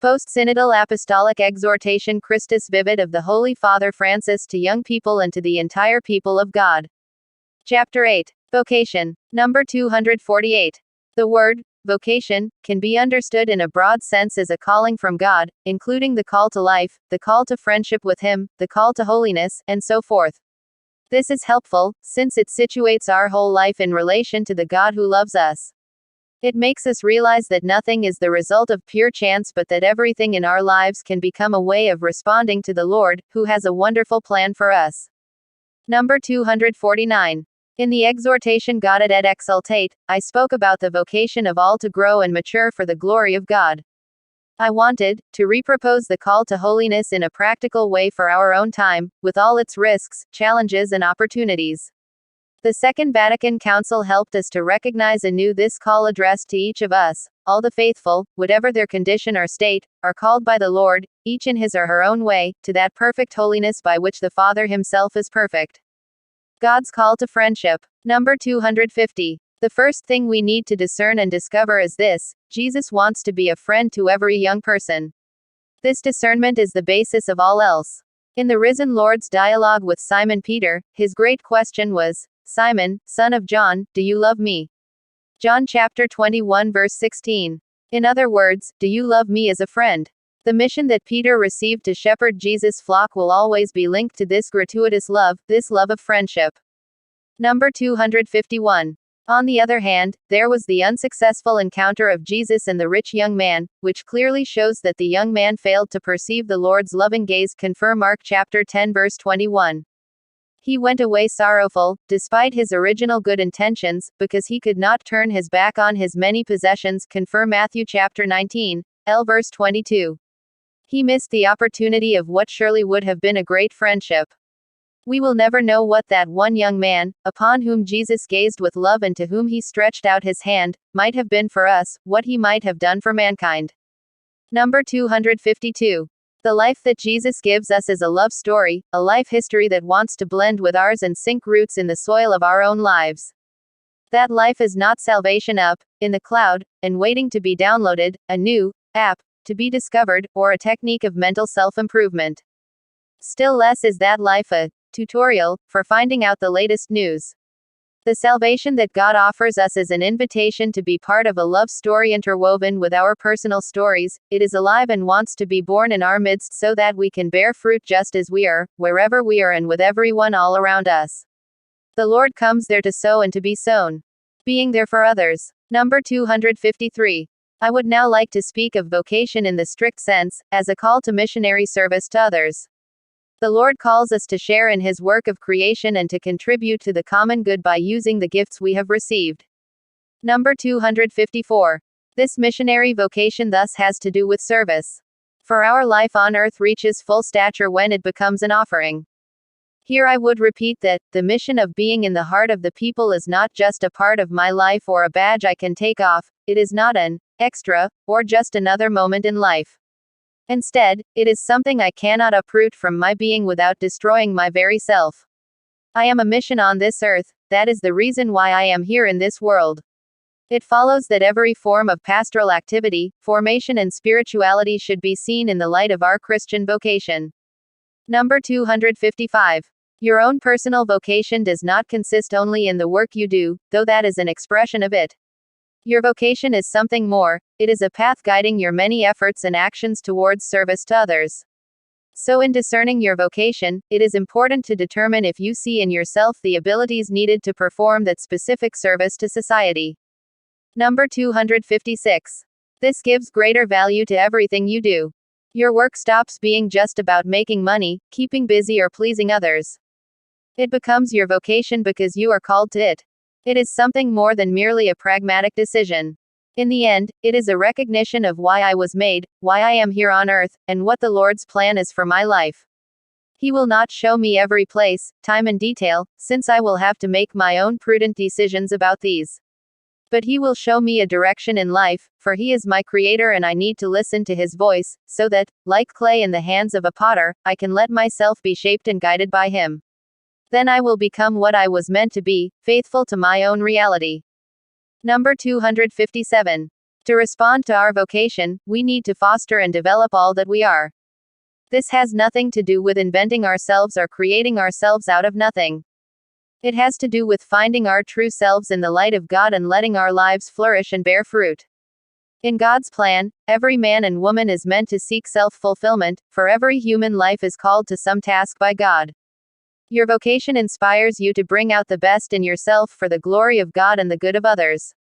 Post-Synodal Apostolic Exhortation Christus Vivit of the Holy Father Francis to young people and to the entire people of God. Chapter 8. Vocation. Number 248. The word, vocation, can be understood in a broad sense as a calling from God, including the call to life, the call to friendship with Him, the call to holiness, and so forth. This is helpful, since it situates our whole life in relation to the God who loves us. It makes us realize that nothing is the result of pure chance, but that everything in our lives can become a way of responding to the Lord, who has a wonderful plan for us. Number 249. In the exhortation Gaudet et Exultate, I spoke about the vocation of all to grow and mature for the glory of God. I wanted to repropose the call to holiness in a practical way for our own time, with all its risks, challenges, and opportunities. The Second Vatican Council helped us to recognize anew this call addressed to each of us. All the faithful, whatever their condition or state, are called by the Lord, each in his or her own way, to that perfect holiness by which the Father himself is perfect. God's call to friendship. Number 250. The first thing we need to discern and discover is this: Jesus wants to be a friend to every young person. This discernment is the basis of all else. In the risen Lord's dialogue with Simon Peter, his great question was, "Simon, son of John, do you love me?" John chapter 21 verse 16. In other words, do you love me as a friend? The mission that Peter received to shepherd Jesus' flock will always be linked to this gratuitous love, this love of friendship. Number 251. On the other hand, there was the unsuccessful encounter of Jesus and the rich young man, which clearly shows that the young man failed to perceive the Lord's loving gaze. Confer Mark chapter 10 verse 21. He went away sorrowful, despite his original good intentions, because he could not turn his back on his many possessions. Confer Matthew chapter 19, verse 22. He missed the opportunity of what surely would have been a great friendship. We will never know what that one young man, upon whom Jesus gazed with love and to whom he stretched out his hand, might have been for us, what he might have done for mankind. Number 252. The life that Jesus gives us is a love story, a life history that wants to blend with ours and sink roots in the soil of our own lives. That life is not salvation up, in the cloud, and waiting to be downloaded, a new app, to be discovered, or a technique of mental self-improvement. Still less is that life a tutorial for finding out the latest news. The salvation that God offers us is an invitation to be part of a love story interwoven with our personal stories. It is alive and wants to be born in our midst so that we can bear fruit just as we are, wherever we are and with everyone all around us. The Lord comes there to sow and to be sown. Being there for others. Number 253. I would now like to speak of vocation in the strict sense, as a call to missionary service to others. The Lord calls us to share in His work of creation and to contribute to the common good by using the gifts we have received. Number 254. This missionary vocation thus has to do with service. For our life on earth reaches full stature when it becomes an offering. Here I would repeat that, the mission of being in the heart of the people is not just a part of my life or a badge I can take off, it is not an extra, or just another moment in life. Instead, it is something I cannot uproot from my being without destroying my very self. I am a mission on this earth, that is the reason why I am here in this world. It follows that every form of pastoral activity, formation and spirituality should be seen in the light of our Christian vocation. Number 255. Your own personal vocation does not consist only in the work you do, though that is an expression of it. Your vocation is something more, it is a path guiding your many efforts and actions towards service to others. So in discerning your vocation, it is important to determine if you see in yourself the abilities needed to perform that specific service to society. Number 256. This gives greater value to everything you do. Your work stops being just about making money, keeping busy or pleasing others. It becomes your vocation because you are called to it. It is something more than merely a pragmatic decision. In the end, it is a recognition of why I was made, why I am here on earth, and what the Lord's plan is for my life. He will not show me every place, time and detail, since I will have to make my own prudent decisions about these. But He will show me a direction in life, for He is my Creator and I need to listen to His voice, so that, like clay in the hands of a potter, I can let myself be shaped and guided by Him. Then I will become what I was meant to be, faithful to my own reality. Number 257. To respond to our vocation, we need to foster and develop all that we are. This has nothing to do with inventing ourselves or creating ourselves out of nothing. It has to do with finding our true selves in the light of God and letting our lives flourish and bear fruit. In God's plan, every man and woman is meant to seek self-fulfillment, for every human life is called to some task by God. Your vocation inspires you to bring out the best in yourself for the glory of God and the good of others.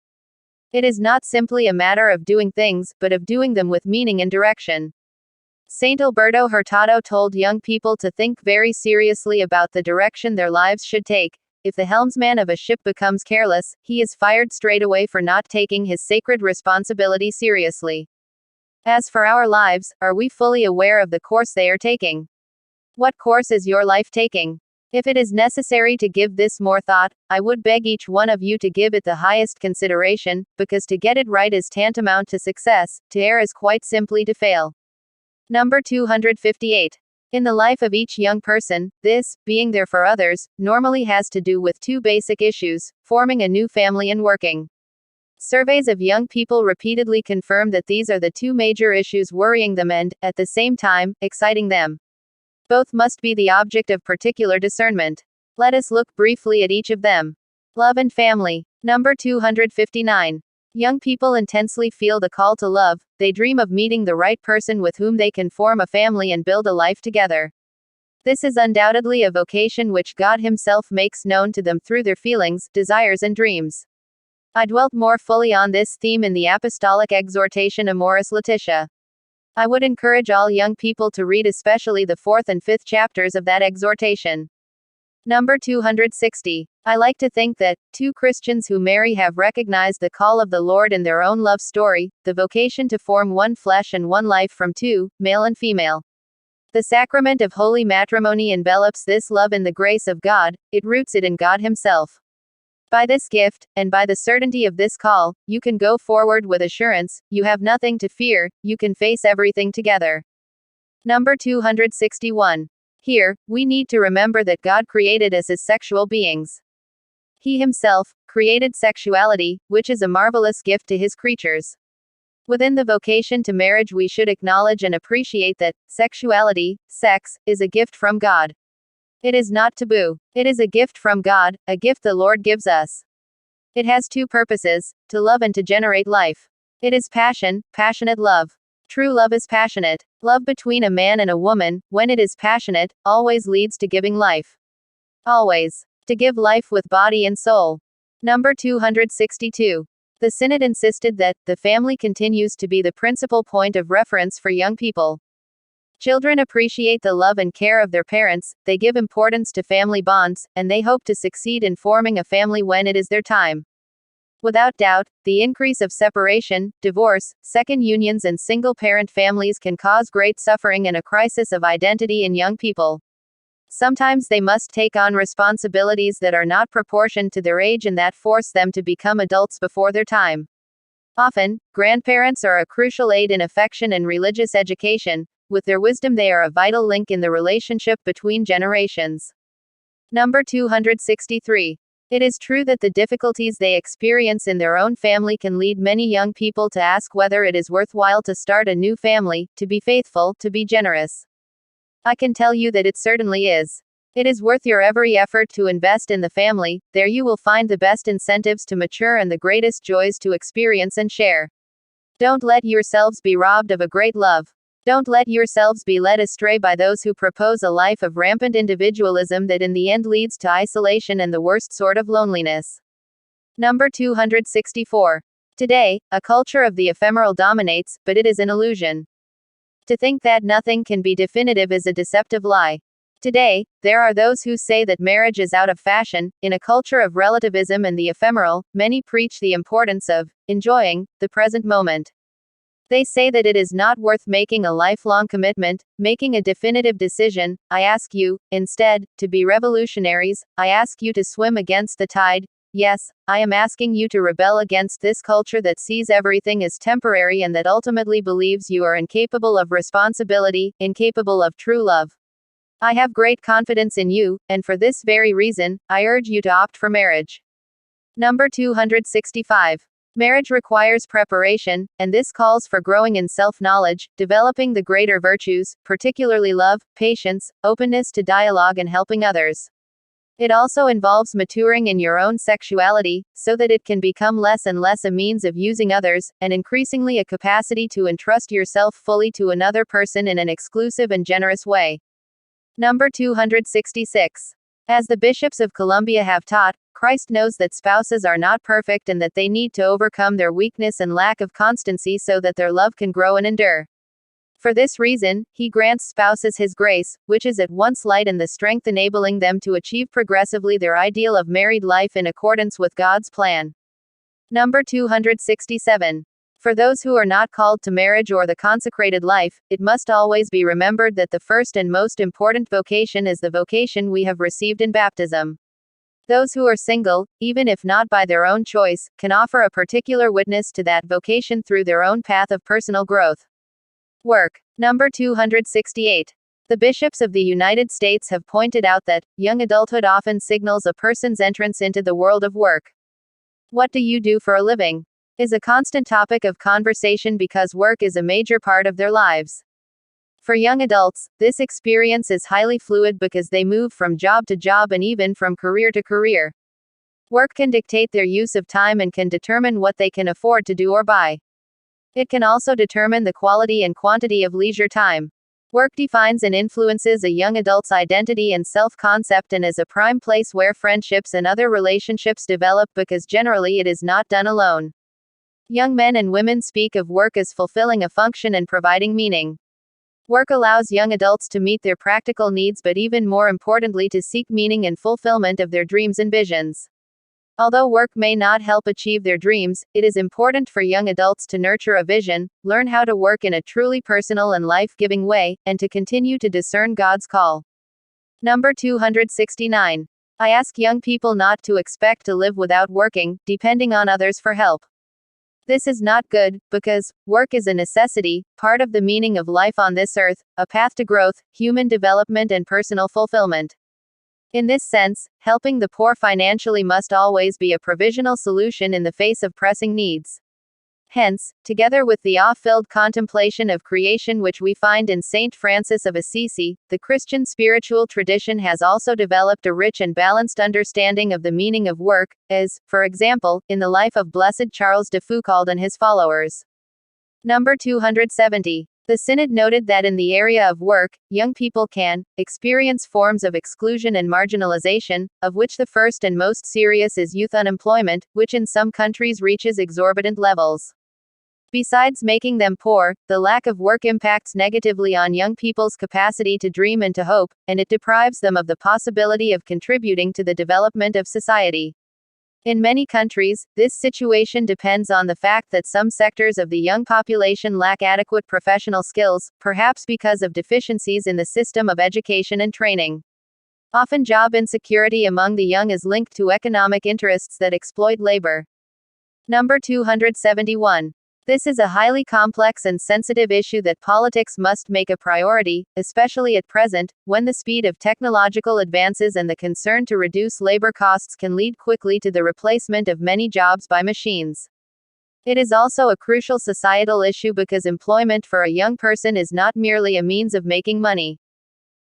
It is not simply a matter of doing things, but of doing them with meaning and direction. Saint Alberto Hurtado told young people to think very seriously about the direction their lives should take. If the helmsman of a ship becomes careless, he is fired straight away for not taking his sacred responsibility seriously. As for our lives, are we fully aware of the course they are taking? What course is your life taking? If it is necessary to give this more thought, I would beg each one of you to give it the highest consideration, because to get it right is tantamount to success, to err is quite simply to fail. Number 258. In the life of each young person, this, being there for others, normally has to do with two basic issues: forming a new family and working. Surveys of young people repeatedly confirm that these are the two major issues worrying them and, at the same time, exciting them. Both must be the object of particular discernment. Let us look briefly at each of them. Love and family. Number 259. Young people intensely feel the call to love. They dream of meeting the right person with whom they can form a family and build a life together. This is undoubtedly a vocation which God Himself makes known to them through their feelings, desires, and dreams. I dwelt more fully on this theme in the apostolic exhortation Amoris Laetitia. I would encourage all young people to read especially the 4th and 5th chapters of that exhortation. Number 260. I like to think that two Christians who marry have recognized the call of the Lord in their own love story, the vocation to form one flesh and one life from two, male and female. The sacrament of holy matrimony envelops this love in the grace of God, it roots it in God Himself. By this gift, and by the certainty of this call, you can go forward with assurance, you have nothing to fear, you can face everything together. Number 261. Here, we need to remember that God created us as sexual beings. He Himself created sexuality, which is a marvelous gift to His creatures. Within the vocation to marriage, we should acknowledge and appreciate that sexuality, sex, is a gift from God. It is not taboo. It is a gift from God, a gift the Lord gives us. It has two purposes: to love and to generate life. It is passion, passionate love. True love is passionate. Love between a man and a woman, when it is passionate, always leads to giving life. Always. To give life with body and soul. Number 262. The Synod insisted that the family continues to be the principal point of reference for young people. Children appreciate the love and care of their parents, they give importance to family bonds, and they hope to succeed in forming a family when it is their time. Without doubt, the increase of separation, divorce, second unions, and single-parent families can cause great suffering and a crisis of identity in young people. Sometimes they must take on responsibilities that are not proportioned to their age and that force them to become adults before their time. Often, grandparents are a crucial aid in affection and religious education. With their wisdom, they are a vital link in the relationship between generations. Number 263. It is true that the difficulties they experience in their own family can lead many young people to ask whether it is worthwhile to start a new family, to be faithful, to be generous. I can tell you that it certainly is. It is worth your every effort to invest in the family. There you will find the best incentives to mature and the greatest joys to experience and share. Don't let yourselves be robbed of a great love. Don't let yourselves be led astray by those who propose a life of rampant individualism that in the end leads to isolation and the worst sort of loneliness. Number 264. Today, a culture of the ephemeral dominates, but it is an illusion. To think that nothing can be definitive is a deceptive lie. Today, there are those who say that marriage is out of fashion. In a culture of relativism and the ephemeral, many preach the importance of enjoying the present moment. They say that it is not worth making a lifelong commitment, making a definitive decision. I ask you, instead, to be revolutionaries. I ask you to swim against the tide. Yes, I am asking you to rebel against this culture that sees everything as temporary and that ultimately believes you are incapable of responsibility, incapable of true love. I have great confidence in you, and for this very reason, I urge you to opt for marriage. Number 265. Marriage requires preparation, and this calls for growing in self-knowledge, developing the greater virtues, particularly love, patience, openness to dialogue and helping others. It also involves maturing in your own sexuality, so that it can become less and less a means of using others, and increasingly a capacity to entrust yourself fully to another person in an exclusive and generous way. Number 266. As the bishops of Columbia have taught, Christ knows that spouses are not perfect and that they need to overcome their weakness and lack of constancy so that their love can grow and endure. For this reason, he grants spouses his grace, which is at once light and the strength enabling them to achieve progressively their ideal of married life in accordance with God's plan. Number 267. For those who are not called to marriage or the consecrated life, it must always be remembered that the first and most important vocation is the vocation we have received in baptism. Those who are single, even if not by their own choice, can offer a particular witness to that vocation through their own path of personal growth. Work. Number 268. The bishops of the United States have pointed out that young adulthood often signals a person's entrance into the world of work. What do you do for a living? Is a constant topic of conversation because work is a major part of their lives. For young adults, this experience is highly fluid because they move from job to job and even from career to career. Work can dictate their use of time and can determine what they can afford to do or buy. It can also determine the quality and quantity of leisure time. Work defines and influences a young adult's identity and self-concept and is a prime place where friendships and other relationships develop because generally it is not done alone. Young men and women speak of work as fulfilling a function and providing meaning. Work allows young adults to meet their practical needs but even more importantly to seek meaning and fulfillment of their dreams and visions. Although work may not help achieve their dreams, it is important for young adults to nurture a vision, learn how to work in a truly personal and life-giving way, and to continue to discern God's call. Number 269. I ask young people not to expect to live without working, depending on others for help. This is not good, because work is a necessity, part of the meaning of life on this earth, a path to growth, human development and personal fulfillment. In this sense, helping the poor financially must always be a provisional solution in the face of pressing needs. Hence, together with the awe-filled contemplation of creation which we find in Saint Francis of Assisi, the Christian spiritual tradition has also developed a rich and balanced understanding of the meaning of work, as, for example, in the life of Blessed Charles de Foucauld and his followers. Number 270. The Synod noted that in the area of work, young people can experience forms of exclusion and marginalization, of which the first and most serious is youth unemployment, which in some countries reaches exorbitant levels. Besides making them poor, the lack of work impacts negatively on young people's capacity to dream and to hope, and it deprives them of the possibility of contributing to the development of society. In many countries, this situation depends on the fact that some sectors of the young population lack adequate professional skills, perhaps because of deficiencies in the system of education and training. Often job insecurity among the young is linked to economic interests that exploit labor. Number 271. This is a highly complex and sensitive issue that politics must make a priority, especially at present, when the speed of technological advances and the concern to reduce labor costs can lead quickly to the replacement of many jobs by machines. It is also a crucial societal issue because employment for a young person is not merely a means of making money.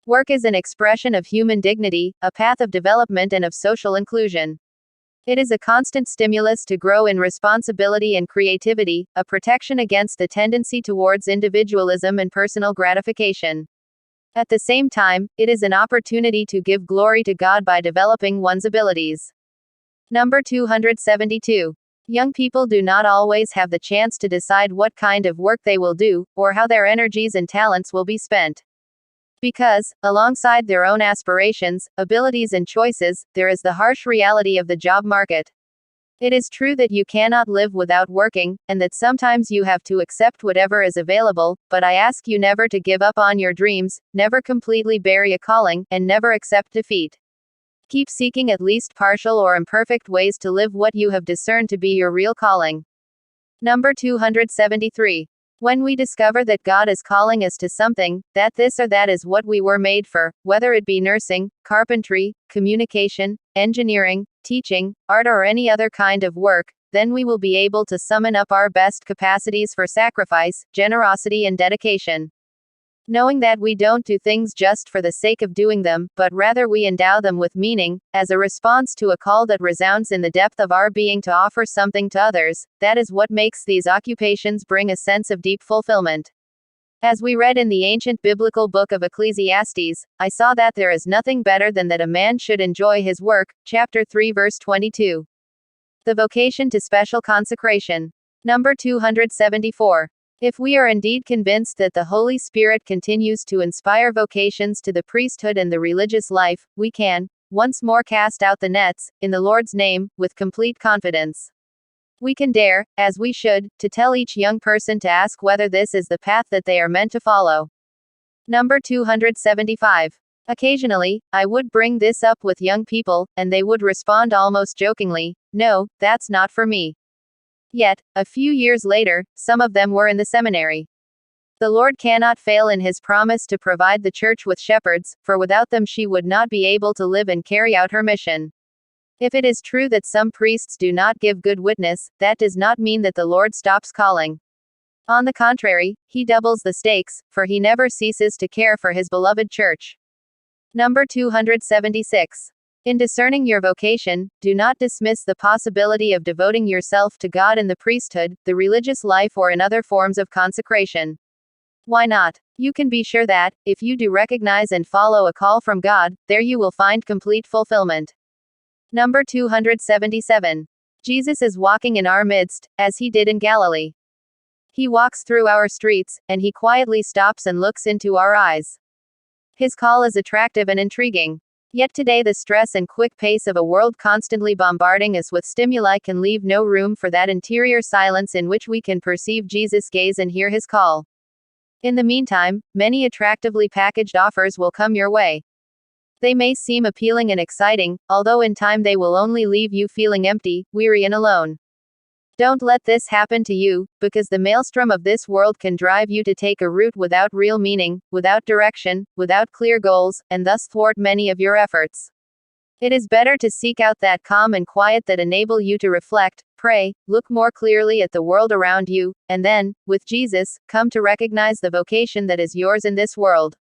Work is an expression of human dignity, a path of development and of social inclusion. It is a constant stimulus to grow in responsibility and creativity, a protection against the tendency towards individualism and personal gratification. At the same time, it is an opportunity to give glory to God by developing one's abilities. Number 272. Young people do not always have the chance to decide what kind of work they will do, or how their energies and talents will be spent. Because, alongside their own aspirations, abilities and choices, there is the harsh reality of the job market. It is true that you cannot live without working, and that sometimes you have to accept whatever is available, but I ask you never to give up on your dreams, never completely bury a calling, and never accept defeat. Keep seeking at least partial or imperfect ways to live what you have discerned to be your real calling. Number 273. When we discover that God is calling us to something, that this or that is what we were made for, whether it be nursing, carpentry, communication, engineering, teaching, art or any other kind of work, then we will be able to summon up our best capacities for sacrifice, generosity, and dedication. Knowing that we don't do things just for the sake of doing them, but rather we endow them with meaning, as a response to a call that resounds in the depth of our being to offer something to others, that is what makes these occupations bring a sense of deep fulfillment. As we read in the ancient biblical book of Ecclesiastes, I saw that there is nothing better than that a man should enjoy his work, chapter 3 verse 22. The vocation to special consecration. Number 274. If we are indeed convinced that the Holy Spirit continues to inspire vocations to the priesthood and the religious life, we can, once more cast out the nets, in the Lord's name, with complete confidence. We can dare, as we should, to tell each young person to ask whether this is the path that they are meant to follow. Number 275. Occasionally, I would bring this up with young people, and they would respond almost jokingly, "No, that's not for me." Yet, a few years later, some of them were in the seminary. The Lord cannot fail in his promise to provide the church with shepherds, for without them she would not be able to live and carry out her mission. If it is true that some priests do not give good witness, that does not mean that the Lord stops calling. On the contrary, he doubles the stakes, for he never ceases to care for his beloved church. Number 276. In discerning your vocation, do not dismiss the possibility of devoting yourself to God in the priesthood, the religious life, or in other forms of consecration. Why not? You can be sure that, if you do recognize and follow a call from God, there you will find complete fulfillment. Number 277. Jesus is walking in our midst, as he did in Galilee. He walks through our streets, and he quietly stops and looks into our eyes. His call is attractive and intriguing. Yet today the stress and quick pace of a world constantly bombarding us with stimuli can leave no room for that interior silence in which we can perceive Jesus' gaze and hear his call. In the meantime, many attractively packaged offers will come your way. They may seem appealing and exciting, although in time they will only leave you feeling empty, weary, and alone. Don't let this happen to you, because the maelstrom of this world can drive you to take a route without real meaning, without direction, without clear goals, and thus thwart many of your efforts. It is better to seek out that calm and quiet that enable you to reflect, pray, look more clearly at the world around you, and then, with Jesus, come to recognize the vocation that is yours in this world.